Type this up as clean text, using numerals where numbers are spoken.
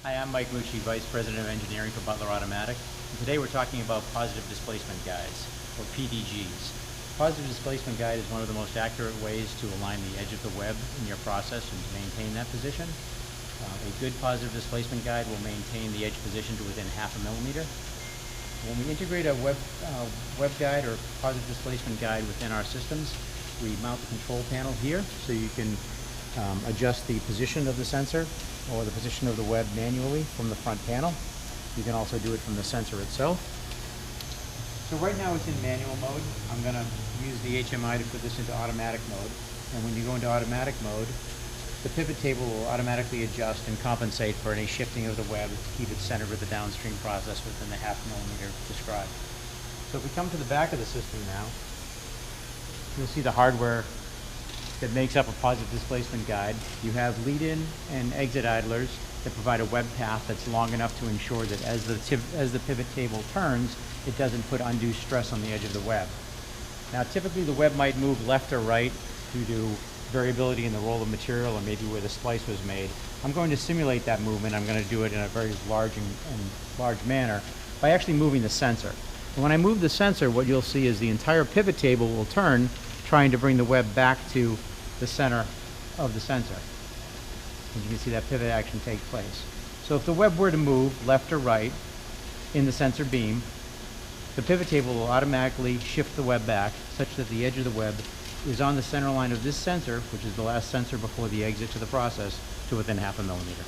Hi, I'm Mike Mucci, Vice President of Engineering for Butler Automatic. And today we're talking about positive displacement guides, or PDGs. Positive displacement guide is one of the most accurate ways to align the edge of the web in your process and to maintain that position. A good positive displacement guide will maintain the edge position to within half a millimeter. When we integrate a web guide or positive displacement guide within our systems, we mount the control panel here so you can adjust the position of the sensor or the position of the web manually from the front panel. You can also do it from the sensor itself. So right now it's in manual mode. I'm going to use the HMI to put this into automatic mode. And when you go into automatic mode, the pivot table will automatically adjust and compensate for any shifting of the web to keep it centered with the downstream process within the half millimeter described. So if we come to the back of the system now, you'll see the hardware that makes up a positive displacement guide. You have lead-in and exit idlers that provide a web path that's long enough to ensure that as the pivot table turns, it doesn't put undue stress on the edge of the web. Now typically the web might move left or right due to variability in the roll of material or maybe where the splice was made. I'm going to simulate that movement. I'm going to do it in a very large manner by actually moving the sensor. And when I move the sensor, what you'll see is the entire pivot table will turn, trying to bring the web back to the center of the sensor. And you can see that pivot action take place. So if the web were to move left or right in the sensor beam, the pivot table will automatically shift the web back such that the edge of the web is on the center line of this sensor, which is the last sensor before the exit to the process, to within half a millimeter.